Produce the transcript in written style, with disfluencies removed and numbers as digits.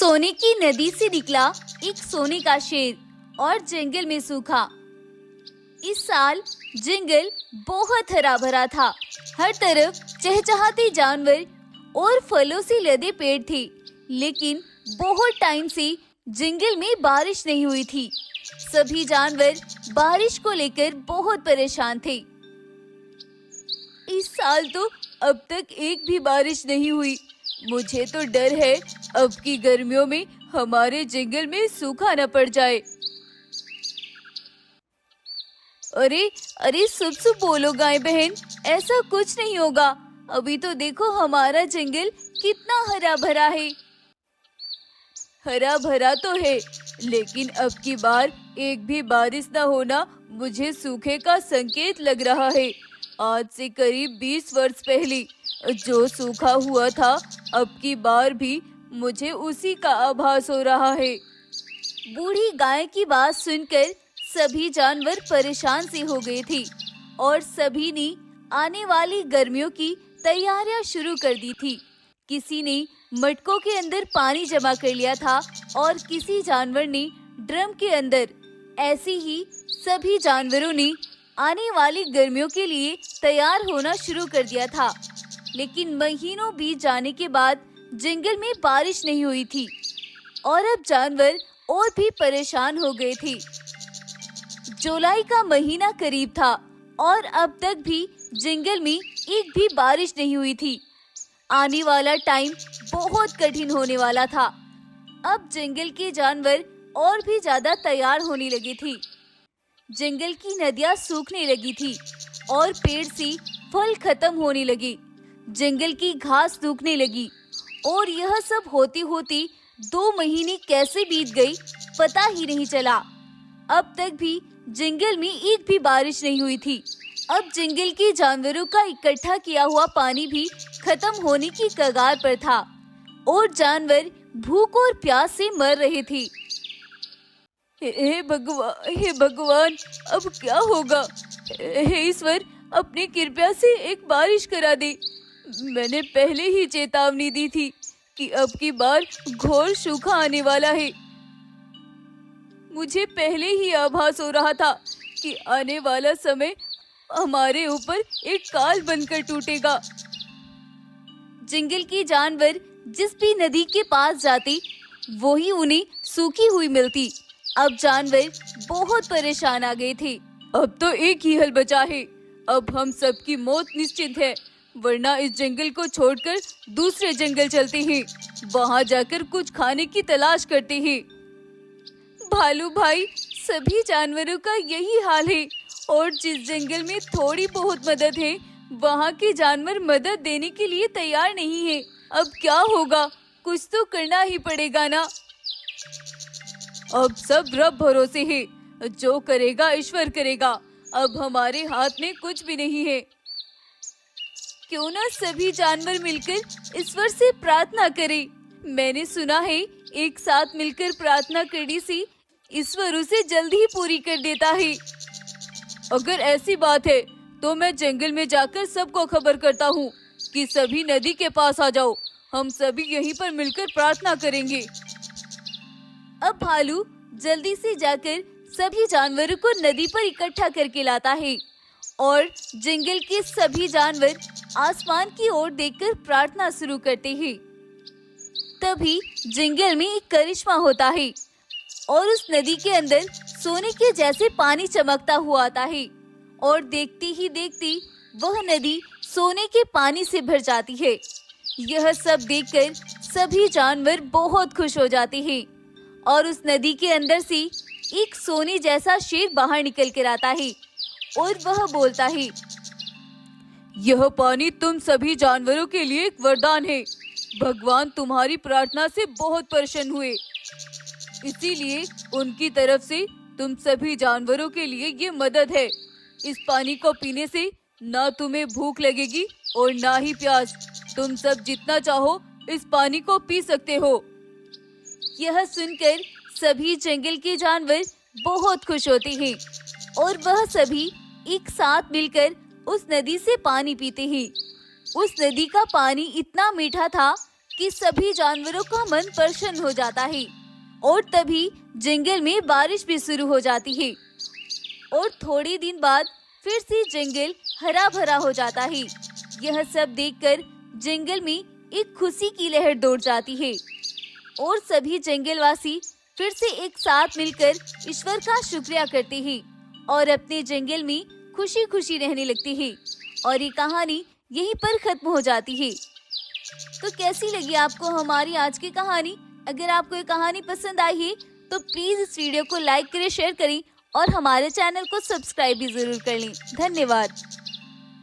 सोने की नदी से निकला एक सोने का शेर और जंगल में सूखा। इस साल जंगल बहुत हरा भरा था। हर तरफ चहचहाते जानवर और फलों से लदे पेड़ थे, लेकिन बहुत टाइम से जंगल में बारिश नहीं हुई थी। सभी जानवर बारिश को लेकर बहुत परेशान थे। इस साल तो अब तक एक भी बारिश नहीं हुई। मुझे तो डर है अब की गर्मियों में हमारे जंगल में सूखा न पड़ जाए। अरे अरे सुब सुब बोलो गाय बहन, ऐसा कुछ नहीं होगा। अभी तो देखो हमारा जंगल कितना हरा भरा है। हरा भरा तो है, लेकिन अब की बार एक भी बारिश न होना मुझे सूखे का संकेत लग रहा है। आज से करीब 20 वर्ष पहले जो सूखा हुआ था, अब की बार भी मुझे उसी का आभास हो रहा है। बूढ़ी गाय की बात सुनकर सभी जानवर परेशान से हो गए थे और सभी ने आने वाली गर्मियों की तैयारियां शुरू कर दी थी। किसी ने मटकों के अंदर पानी जमा कर लिया था और किसी जानवर ने ड्रम के अंदर। ऐसे ही सभी जानवरों ने आने वाली गर्मियों के लिए तैयार होना शुरू कर दिया था। लेकिन महीनों बीत जाने के बाद जंगल में बारिश नहीं हुई थी और अब जानवर और भी परेशान हो गए थे। जुलाई का महीना करीब था और अब तक भी जंगल में एक भी बारिश नहीं हुई थी। आने वाला टाइम बहुत कठिन होने वाला था। अब जंगल के जानवर और भी ज्यादा तैयार होने लगे थे। जंगल की नदियां सूखने लगी थी और पेड़ से फल खत्म होने लगे। जंगल की घास सूखने लगी और यह सब होते होते 2 महीने कैसे बीत गई पता ही नहीं चला। अब तक भी जंगल में एक भी बारिश नहीं हुई थी। अब जंगल के जानवरों का इकट्ठा किया हुआ पानी भी खत्म होने की कगार पर था और जानवर भूख और प्यास से मर रहे थे। हे भगवान, अब क्या होगा? हे ईश्वर, अपनी कृपा से एक बारिश करा दे। मैंने पहले ही चेतावनी दी थी कि अब की बार घोर सूखा आने वाला है। मुझे पहले ही आभास हो रहा था कि आने वाला समय हमारे ऊपर एक काल बनकर टूटेगा। जंगल के जानवर जिस भी नदी के पास जाते, वो ही उन्हें सूखी हुई मिलती। अब जानवर बहुत परेशान आ गए थे। अब तो एक ही हल बचा है। अब हम सबकी मौत निश्चित है, वरना इस जंगल को छोड़कर दूसरे जंगल चलते हैं। वहाँ जाकर कुछ खाने की तलाश करते हैं। भालू भाई, सभी जानवरों का यही हाल है और जिस जंगल में थोड़ी बहुत मदद है, वहाँ के जानवर मदद देने के लिए तैयार नहीं है। अब क्या होगा? कुछ तो करना ही पड़ेगा ना। अब सब रब भरोसे है, जो करेगा ईश्वर करेगा। अब हमारे हाथ में कुछ भी नहीं है। क्यों ना सभी जानवर मिलकर ईश्वर से प्रार्थना करें। मैंने सुना है एक साथ मिलकर प्रार्थना करने से ईश्वर उसे जल्दी ही पूरी कर देता है। अगर ऐसी बात है तो मैं जंगल में जाकर सबको खबर करता हूँ कि सभी नदी के पास आ जाओ। हम सभी यहीं पर मिलकर प्रार्थना करेंगे। अब भालू जल्दी से जाकर सभी जानवरों को नदी पर इकट्ठा करके लाता है और जंगल के सभी जानवर आसमान की ओर देखकर प्रार्थना शुरू करते हैं। तभी जंगल में एक करिश्मा होता है और उस नदी के अंदर सोने के जैसे पानी चमकता हुआ आता है और देखते ही देखते वह नदी सोने के पानी से भर जाती है। यह सब देखकर सभी जानवर बहुत खुश हो जाते हैं और उस नदी के अंदर से एक सोने जैसा शेर बाहर निकल कर आता है और वह बोलता है, यह पानी तुम सभी जानवरों के लिए एक वरदान है। भगवान तुम्हारी प्रार्थना से बहुत प्रसन्न हुए, इसीलिए उनकी तरफ से तुम सभी जानवरों के लिए ये मदद है। इस पानी को पीने से ना तुम्हें भूख लगेगी और ना ही प्यास। तुम सब जितना चाहो इस पानी को पी सकते हो। यह सुनकर सभी जंगल के जानवर बहुत खुश होते हैं और वह सभी एक साथ मिलकर उस नदी से पानी पीते हैं। उस नदी का पानी इतना मीठा था कि सभी जानवरों का मन प्रसन्न हो जाता है और तभी जंगल में बारिश भी शुरू हो जाती है और थोड़े दिन बाद फिर से जंगल हरा भरा हो जाता है। यह सब देखकर जंगल में एक खुशी की लहर दौड़ जाती है और सभी जंगलवासी फिर से एक साथ मिलकर ईश्वर का शुक्रिया करते हैं और अपने जंगल में खुशी खुशी रहने लगते हैं। और ये कहानी यहीं पर खत्म हो जाती है। तो कैसी लगी आपको हमारी आज की कहानी? अगर आपको ये कहानी पसंद आई है तो प्लीज इस वीडियो को लाइक करें, शेयर करें और हमारे चैनल को सब्सक्राइब भी जरूर कर लें। धन्यवाद।